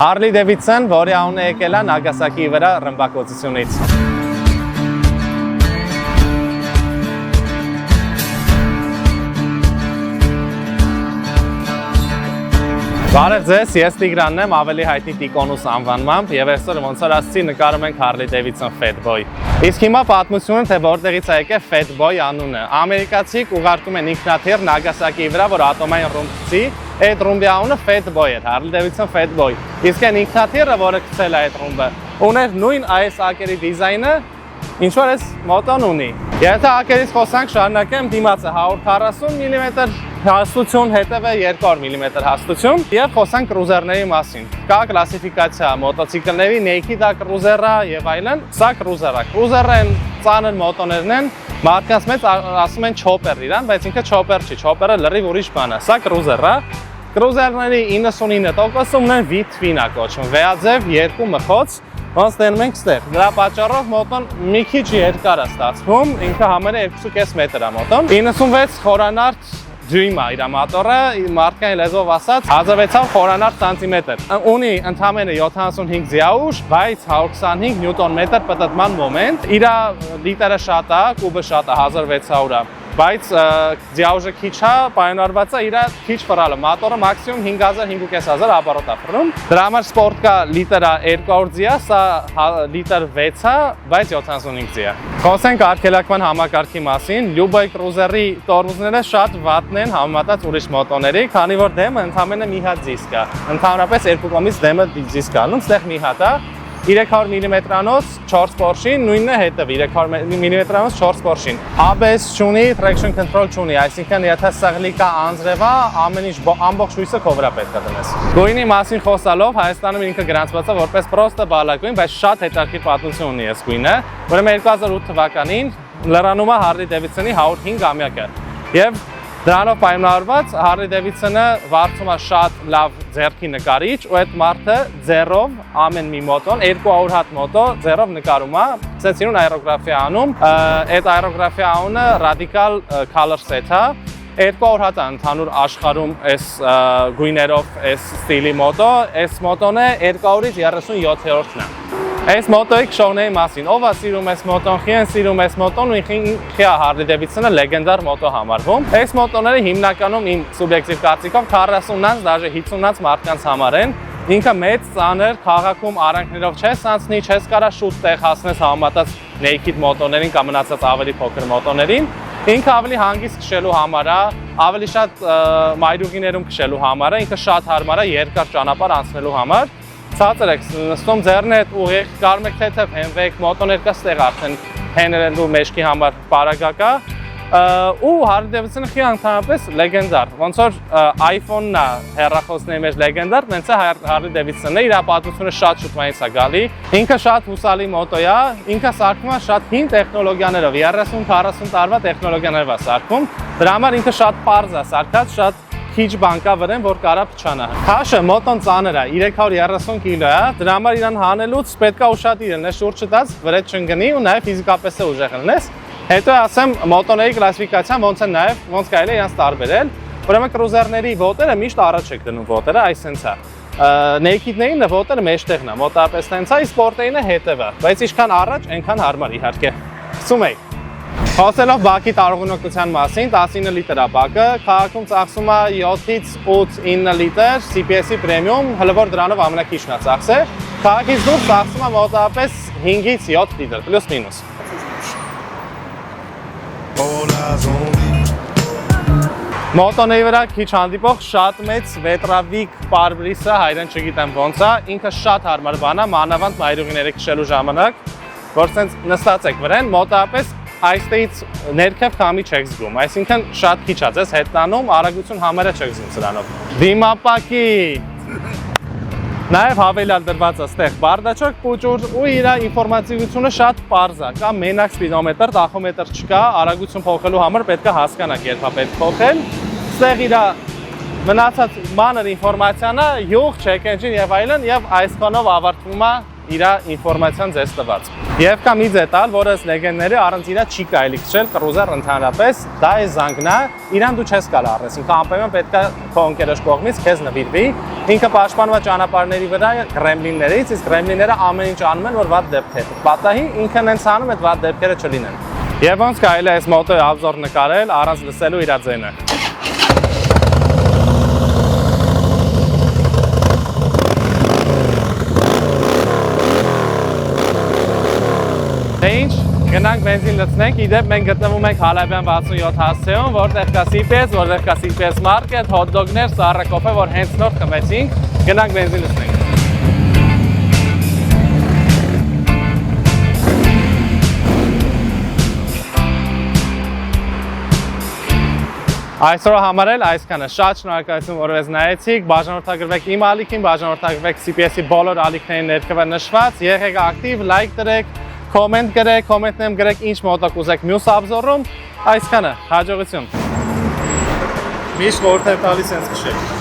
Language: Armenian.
Harley Davidson, որի անունը եկել է Նագասակիի վրա ռմբակոծությունից։ Բարև ձեզ, ես Տիգրանն եմ, ավելի հայտնի Տիկոնուս անվանմամբ, եւ այսօր ոնց որ ասացի նկարում ենք Harley Davidson Fatboy։ Իսկ հիմա պատմությունը, թե որտեղից է եկել Fatboy անունը։ Ամերիկացիք ուղարկում են ինքնաթիռ Նագասակիի վրա, որ ատոմային ռումբի, այդ ռումբի անունը Fatboy էր, Harley Davidson Fatboy։ Իսկ այն ինքնաթիռը, որը գցել է այդ ռումբը, ուներ նույն այս ակերի դիզայնը, ինչ որ այս մոտոն ունի։ Եթե ակերից խոսանք, շարունակեմ, դիմացը 140 մմ հաստություն, հետևը 200 մմ հաստություն եւ խոսանք կրուզերների մասին։ Կա կլասիֆիկացիա մոտոցիկլների, Naked կրուզերա եւ այլն, սա կրուզերա։ Կրուզերը են ծանր մոտոներն են, մարդկանց մեջ ասում են chopper իրան, բայց ինքը chopper չի, chopper-ը լրիվ ուրիշ բան է, սա կրուզեր է։ Կրուզերների 99%-ը ունեն V-twin կոչվում, վեաձև երկու մխոց, ոնց դնում ենք ստեղ։ Դրա պատճառով մոտոն մի քիչ երկար է ստացվում, ինքը համարը 2.5 մետր է մոտոն։ 96 խորանարդ դյույմ է իր մոտորը, մարդկային լեզվով ասած 1600 խորանարդ սանտիմետր։ Ունի ընդամենը 75 ձիաուժ, բայց 125 նյուտոն մետր պտտման մոմենտ։ Իր լիտերը շատ է, կուբը շատ է, 1600 է, բայց ձիաուժը քիչ է, պայմանավորված է իր քիչ ֆռալը։ Մոտորը մաքսիմում 5000-5500 ապարոտ է ֆռում։ Դրա համար սպորտ կա լիտերը 200 ձիա, սա լիտր 6 է, բայց 75 ձիա։ Խոսենք արգելակման համակարգի մասին։ Լյուբոյ կրուզերի տորմուզները շատ վատն են համեմատած ուրիշ մոտոների, քանի որ դեմը ընդամենը մի հատ դիսկ է։ Ընդհանրապես երկու կողմից դեմը դիսկ է, անում ստեղ մի հատ է։ 300 մմ-անոց 4 Porsche-ին, նույնն է հետևը 300 մմ-անոց 4 Porsche-ին։ ABS չունի, traction control չունի, այսինքն եթե սեղլի կա անձրև է, ամեն ինչ ամբողջ հույսը քո վրա պետք է դնես։ Գույնի մասին խոսալով, Հայաստանում ինքը գրանցված է որպես պրոստը բալակույն, բայց շատ հետաքրքիր պատմություն ունի այս գույնը։ Ուրեմն 2008 թվականին լրանում է Harley Davidson-ի 105-ամյակը։ Եվ դրանով պայմանավորված Harley Davidson-ը վարձում է շատ լավ ձեռքի նկարիչ ու այդ մարդը ձեռով ամեն մի մոտոն 200 հատ մոտո ձեռով նկարում է, ցած իրուն աերոգրաֆիա անում, այդ աերոգրաֆիա անունը Radical Color Set է, 200 հատ ընդհանուր աշխարհում այս գույներով այս ստիլի մոտո, այս մոտոնը 200-ից 37-րդն է։ Այս մոտոյի կշողնեի մասին, ով է սիրում այս մոտոն, խի են սիրում այս մոտոն ու խի է Harley Davidson-ը լեգենդար մոտո համարվում։ Այս մոտոները հիմնականում իմ սուբյեկտիվ կարծիքով 40-ից, դաժե 50-ից մարդկանց համար են։ Ինքը մեծ, ծանր, քաղաքում արանքներով չես անցնի, չես կարա շուտ տեղ հասնես համեմատած Naked մոտոներին կամ մնացած ավելի փոքր մոտոներին։ Ինքը ավելի հանգիստ քշելու համար է, ավելի շատ մայրուղիներում քշելու համար է, ինքը շատ հարմար է երկար ճանապարհ անցնելու համար։ Ցածր եք նստում ձեռն հետ ուղիղ, կարում եք թեթև հենվեք, մոտոներ կա ստեղ արդեն հեներելու մեջքի համար պարագակա ու Harley Davidson-ը խի ընդհանրապես լեգենդար, ոնց որ iPhone-ն է հեռախոսների մեջ լեգենդար, նենց է Harley Davidson-ը, իր պատմությունը շատ շուտ մայից է գալի, ինքը շատ հուսալի մոտո է, ինքը սարքում է շատ հին տեխնոլոգիաներով, 30-40 տարվա տեխնոլոգիաներով է սարքում, դրա համար ինքը շատ պարզ է սարքած, շատ քիչ բան կա վրան, որ կարա փչանա։ Քաշը մոտոն ծանր է, 330 կիլո է, դրա համար իրան հանելուց պետք է ուշադիր լինես, շուրջը տած վրեջ չընկնի ու նաև ֆիզիկապես է ուժեղ լինես։ Հետո ասեմ մոտոների կլասիֆիկացիան ոնց է նաև, ոնց կարելի է իրանց տարբերել։ Ուրեմն կրուզերների ոտերը միշտ առաջ եք դնում ոտերը, այսպես է։ Naked-ներին ոտերը մեջտեղն է, մոտավորապես տենց է, սպորտերինը հետևը, բայց ինչքան առաջ, այնքան հարմար իհարկե։ Սկսում ենք։ Խոսելով բակի տարողունակության մասին, 19 լիտր է բակը, քաղաքում ծախսում է 7-ից 8-9 լիտր CPS-ի պրեմիում, հələ որ դրանով ամենակիչն է ծախսել, քաղաքից դուրս ծախսում է մոտավորապես 5-ից 7 լիտր, պլյուս մինուս։ Մոտոների վրա քիչ հանդիպող շատ մեծ վետրավիկ պարբրիսը, հայերեն չգիտեմ ոնց է, ինքը շատ հարմար բան է, մանավանդ մայրուղիները քշելու ժամանակ, որ սենց նստած եք վրան, մոտավորապես այստեղից ներքև քամի չեք զգում, այսինքն շատ քիչ է ձեզ հետ տանում, արագություն համարը չեք զգում սրանով։ Դիմապակի նաև հավելյալ դրված է ստեղ բարդաչոք պուճուր ու իր ինֆորմատիվությունը շատ պարզ է, կա մենակ սպիդոմետր, տախոմետր չկա, արագություն փոխելու համար պետք է հասկանաք երբ է պետք փոխել։ Ստեղ իր մնացած մանր ինֆորմացիան է, յուղ, check engine եւ այլն եւ այս բանով ավարտվում է իր ինֆորմացիան ձեզ տված։ Եվ կա մի դետալ, որը լեգենդները առանց իրա չի կարելի քշել կրուզեր ընդհանրապես, դա է զանգնա, իրան դու չես կարող առնես, ինքը անպայման պետք է քո ընկերոջ կողմից քեզ նվիրվի, ինքը պաշտպանված ճանապարհների վրա գրեմլիններից, իսկ գրեմլինները ամեն ինչ անում են, որ վատ դեպքեր պատահի, ինքը նենց անում, այդ վատ դեպքերը չլինեն։ Եվ ոնց կարելի է այս մոտոյի обзор նկարել առանց լսելու իր ձայնը։ Դե ինչ, գնանք բենզին լցնենք, իդեպ մենք գտնվում ենք Հալաբյան 67 հասցեում, որտեղ կա CPS, որտեղ կա CPS Market, hot dog-ներ, սառը կոֆե, որ հենց նոր խմեցինք, գնանք բենզին լցնենք։ Այսօրը համար էլ այսքանը, շատ շնորհակալություն, որ մեզ նայեցիք, բաժանորդագրվեք իմ ալիքին, բաժանորդագրվեք CPS-ի բոլոր ալիքներին ներքևը նշված, եղեք ակտիվ, լայք դրեք, կոմենտ գրեք, կոմենտներում գրեք ինչ մոտոք ուզեք մյուս обзорում, այսքանը, հաջողություն։ Միշտ խորհուրդ եմ տալիս հենց քշեք։